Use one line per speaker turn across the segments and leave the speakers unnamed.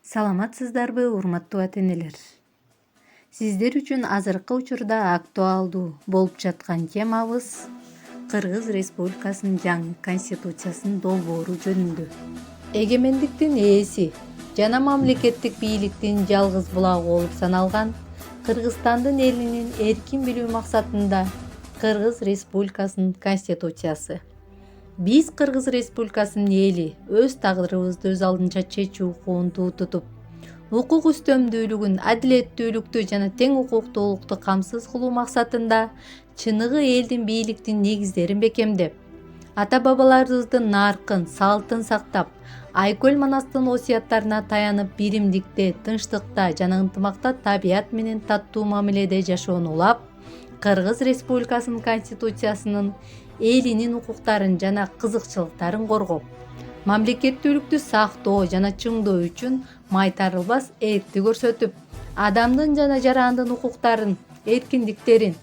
Саламатсыздарбы, урматтуу ата-энелер. Сиздер үчүн азыркы учурда актуалдуу болуп жаткан темабыз Кыргыз Республикасынын жаңы конституциясынын долбоору жөнүндө. Эгемендиктин ээси жана мамлекеттик бийликтин жалгыз булагы болуп саналган Кыргызстандын элинин эркин билүү максатында Кыргыз Республикасынын конституциясы. Биз Кыргыз Республикасынын эли өз тагдырыбызды өз алдынча чечүү укугун тутуп, укук үстөмдүүлүгүн, адилеттүүлүктү жана тең укуктуулукту камсыз кылуу максатында чыныгы элдин бийликтин негиздерин бекемдеп, ата-бабаларыбыздын наркын, салтын сактап, Айкөл Манастын осуяттарына таянып биримдикте, тынчтыкта жана ынтымакта табият менен таттуу мамиледе жашоону улап, Кыргыз Республикасынын конституциясынын элинин укуктарын жана кызыкчылыктарын коргоп, мамлекеттүүлүктү сактоо жана чыңдоо үчүн майтарылбас эркти көрсөтүп, адамдын жана жарандын укуктарын, эркиндиктерин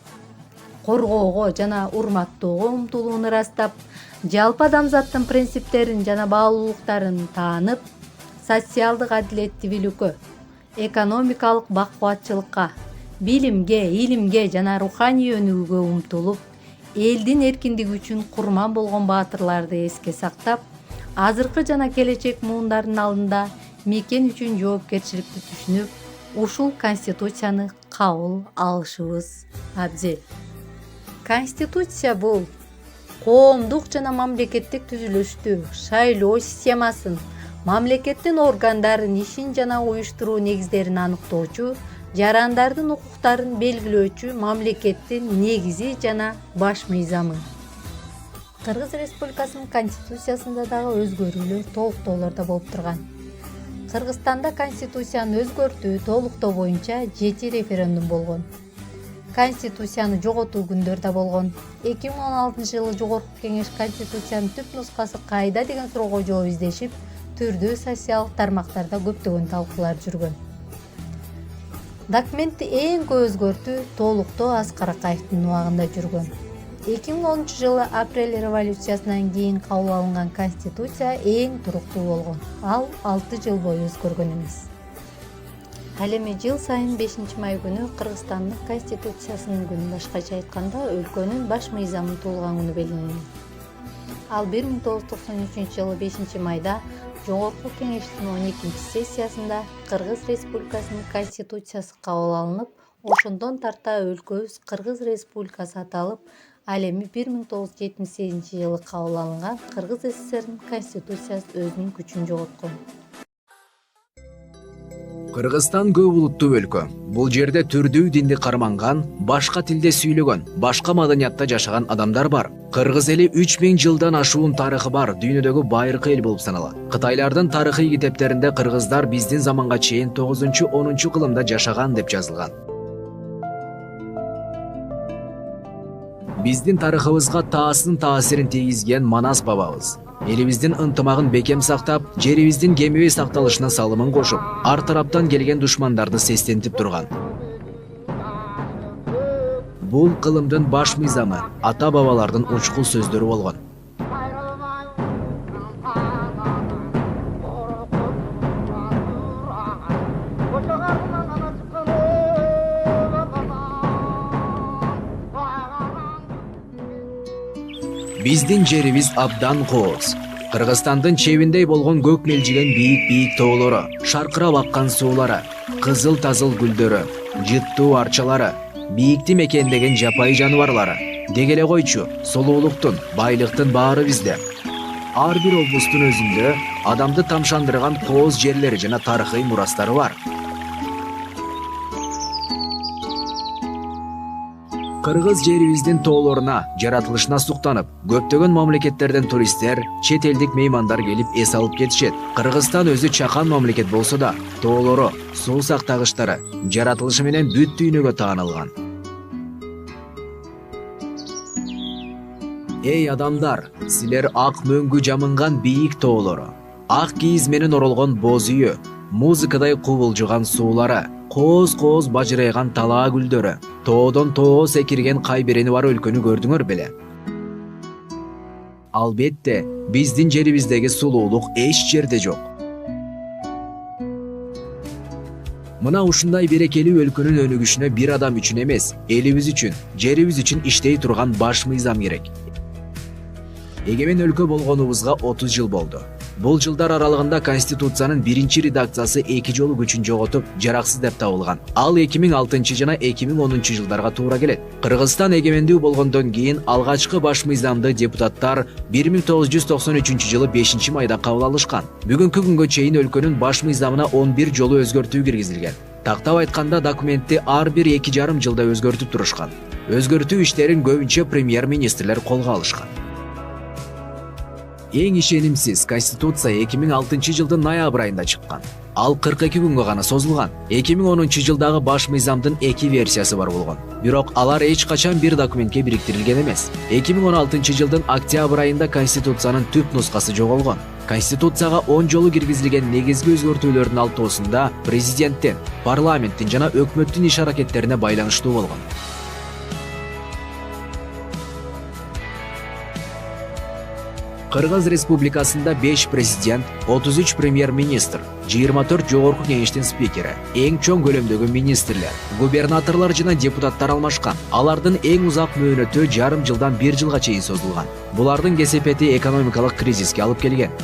коргоого жана урматтоого умтулууну ырастап, жалпы адамзаттын принциптерин жана баалуулуктарын таанып, социалдык адилеттүүлүккө, экономикалык бакубатчылыкка, билимге, илимге жана руханий өнүгүүгө умтулуп, элдин эркиндиги үчүн курман болгон баатырларды эске сактап, азыркы жана келечек муундардын алдында мекен үчүн жоопкерчиликти түшүнүп, ушул конституцияны кабыл алышыбыз абзел. Конституция бул коомдук жана мамлекеттик түзүлүштү, шайлоо системасын, мамлекеттин органдарын ишин жана уюштуруу негиздерин аныктоочу, жарандардын укуктарын белгилөөчү мамлекеттин негизи жана баш мыйзамы. Кыргыз Республикасынын конституциясында дагы өзгөрүүлөр, толуктоолор да болуп турган. Кыргызстанда конституцияны өзгөртүү, толуктоо боюнча 7 референдум болгон. Конституцияны жоготуу күндөр да болгон. 2016-жылы Жогорку Кеңеш конституциянын түп нускасы кайда деген суроого жооп издешип, түрдүү социалдык тармактарда көптөгөн талкуулар жүргөн. Документти эң көп өзгөртүү толуктоо Аскар Акаевдин убагында жүргөн. 2010-жылы апрель революциясынан кийин кабыл алынган конституция эң туруктуу болгон. Ал 6 жыл бою өзгөргөн эмес. Ал эми жыл сайын 5-май күнү Кыргызстандын конституциясынын күнү, башкача айтканда өлкөнүн баш мыйзамын туулган күнү белгиленет. Ал 1993-жылы 5-майда Жогорку Кеңештин 12-сессиясында Кыргыз Республикасынын конституциясы кабыл алынып, ошондон тарта өлкөбүз Кыргыз Республикасы аталып, ал эми 1978-жылы кабыл алынган Кыргыз СССРнин конституциясы өзүнүн күчүн жоготкон.
Кыргызстан көп улуттуу өлкө. Бул жерде түрдүү динди карманган, башка тилде сүйлөгөн, башка маданиятта жашаган адамдар бар. Кыргыз эли 3000 жылдан ашуун тарыхы бар дүйнөдөгү байыркы эл болуп саналат. Кытайлардын тарыхый китептеринде кыргыздар биздин заманга чейин 9-10 кылымда жашаган деп жазылган. Биздин тарыхыбызга таасын таасирин тийгизген Манас бабабыз элибиздин ынтымагын бекем сактап, жерибиздин кемибей сакталышына салымын кошуп, ар тараптан келген душмандарды сестентип турган. Бул кылымдын баш мыйзамы ата-бабалардын учкул сөздөрү болгон. Биздин жерибиз абдан кооз. Кыргызстандын чебиндей болгон көк мелжиген бийик тоолору, шаркырап аккан суулары, кызыл тазыл гүлдөрү, жыттуу арчалары, бийикти мекендеген жапайы жаныбарлары, деги эле койчу, сулуулуктун, байлыктын баары бизде. Ар бир облустун өзүндө адамды тамшандырган кооз жерлери жана тарыхый мурастары бар. Кыргыз жерибиздин тоолоруна, жаратылышына суктанып, көптөгөн мамлекеттерден туристтер, чет элдик меймандар келип эс алып кетишет. Кыргызстан өзү чакан мамлекет болсо да, тоолору, суу сактагычтары, жаратылышы менен бүт дүйнөгө таанылган. Эй адамдар, силер ак мөңгү жамынган бийик тоолору, ак кийиз менен оролгон боз үйү, музыкадай кубулжуган суулары, кооз бажырайган талаа гүлдөрү, тоодон тоого секирген кайберени бар өлкөнү көрдүңөр беле? Албетте, биздин жерибиздеги сулуулук эч жерде жок. Мына ушундай берекелүү өлкөнүн өнүгүшүнө бир адам үчүн эмес, элибиз үчүн, жерибиз үчүн иштей турган баш мыйзам керек. Эгемен өлкө болгонубузга 30 жыл болду. Бул жылдар аралыгында Конституциянын биринчи редакциясы 2 жолу күчүн жоготуп, жараксыз деп табылган. Ал 2006 жана 2010 жылдарга туура келет. Кыргызстан эгемендүү болгондон кийин алгачкы баш мыйзамды депутаттар 1993 жылы 5 майда кабыл алышкан. Бүгүнкү күнгө чейин өлкөнүн баш мыйзамына 11 жолу өзгөртүү киргизилген. Тактап айтканда документти ар бир 2,5 жылда өзгөртүп турушкан. Өзгөртүү иштерин көбүнчө премьер-министрлер колго алышкан. Эң ишенимсиз Конституция 2006 жылдын ноябрь айында чыккан. Ал 42 күнгө гана созулган. 2010 жылдагы баш мыйзамдын 2 версиясы бар болгон. Бирок алар эч качан бир документке бириктирилген эмес. 2016 жылдын октябрь айында Конституциянын түп нускасы жоголгон. Конституцияга 10 жолу киргизилген негизги өзгөртүүлөрдүн 6-сында президенттин, парламенттин жана өкмөттүн иш-аракеттерине байланыштуу болгон. Кыргыз Республикасында 5 президент, 33 премьер-министр, 24 жогорку кеңештин спикери, эң чоң көлөмдөгү министрлер, губернаторлор жана депутаттар алмашкан. Алардын эң узак мөөнөтү жарым жылдан 1 жылга чейин созулган. Булардын кесепети экономикалык кризиске алып келген.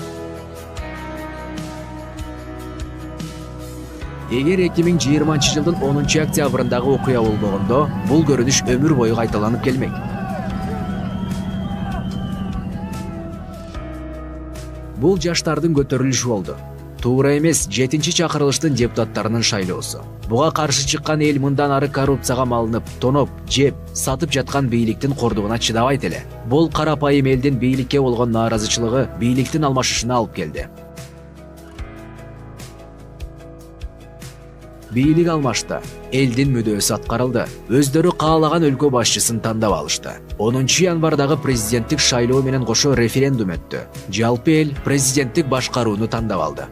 Эгер 2020 жылдын 10 октябрындагы окуя болбогондо, бул көрүнүш өмүр бою кайталанып келмек. Бул жаштардын көтөрүлүшү болду. Туура эмес 7-чакырылыштын депутаттарынын шайлоосу. Буга каршы чыккан эл мындан ары коррупцияга малынып, тоноп, жеп, сатып жаткан бийликтин кордугуна чыдабайт эле. Бул карапайым элдин бийликке болгон нааразычылыгы бийликтин алмашышына алып келди. Бийлик алмашты, элдин мүдөөсү аткарылды. Өздөрү каалаган өлкө башчысын тандап алышты. 10 январдагы президенттик шайлоо менен кошо референдум өттү. Жалпы эл президенттик башкарууну тандап алды.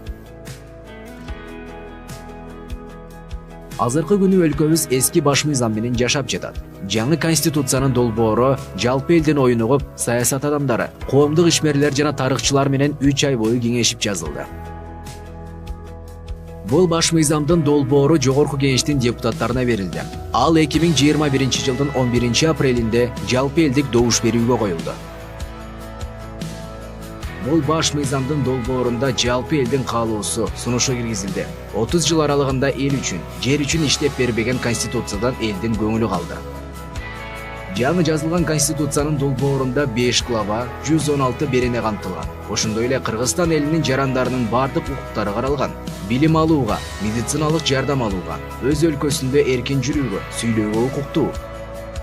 Азыркы күнү өлкөбүз эски баш мыйзам менен жашап жатат. Жаңы конституциянын долбоору жалпы элдин оюн угуп, саясат адамдары, коомдук ишмерлер жана тарыхчылар менен 3 ай бою кеңешип жазылды. Бул баш мыйзамдын долбоору жогорку кеңештин депутаттарына берилди. Ал 2021 жылдын 11 апрелинде жалпы элдик добуш берүүгө коюлду. Бул баш мыйзамдын долбоорунда жалпы элдин каалоосу, сунушу киргизилди. 30 жыл аралыгында эл үчүн, жер үчүн иштеп бербеген конституциядан элдин көңүлү калды. Жаңы жазылган конституциянын долбоорунда 5 глава, 116 берене камтылган. Ошондой эле Кыргызстан элинин жарандарынын бардык укуктары каралган. Билим алууга, медициналык жардам алууга, өз өлкөсүндө эркин жүрүүгө, сүйлөөгө укуктуу.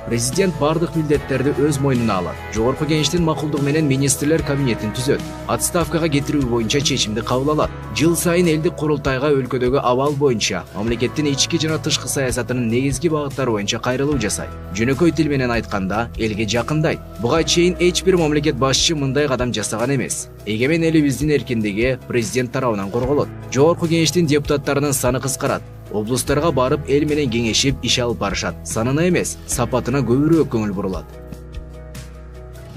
Президент бардык милдеттерди өз мойнуна алат. Жогорку кеңештин макулдугу менен министрлер кабинетин түзөт. Отставкага кетирүү боюнча чечимди кабыл алат. Жыл сайын элдик курултайга өлкөдөгү абал боюнча, мамлекеттин ички жана тышкы саясатынын негизги багыттары боюнча кайрылуу жасайт. Жөнөкөй тил менен айтканда, элге жакындайт. Буга чейин эч бир мамлекет башчы мындай кадам жасаган эмес. Эгемен элибиздин эркиндиги президент тарабынан корголот. Жогорку кеңештин депутаттарынын саны кыскарат. Облустарга барып эл менен кеңешип иш алып барышат. Санына эмес, сапатына көбүрөөк көңүл бурулат.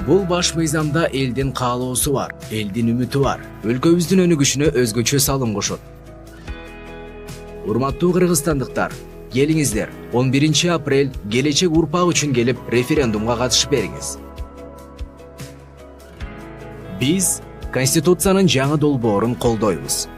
Бул баш мыйзамда элдин каалоосу бар, элдин үмүтү бар. Өлкөбүздүн өнүгүшүнө өзгөчө салым кошот. Урматтуу кыргызстандыктар, келиңиздер 11 апрель келечек урпак үчүн келип референдумга катышып бериңиз. Биз Конституциянын жаңы долбоорун колдойбуз.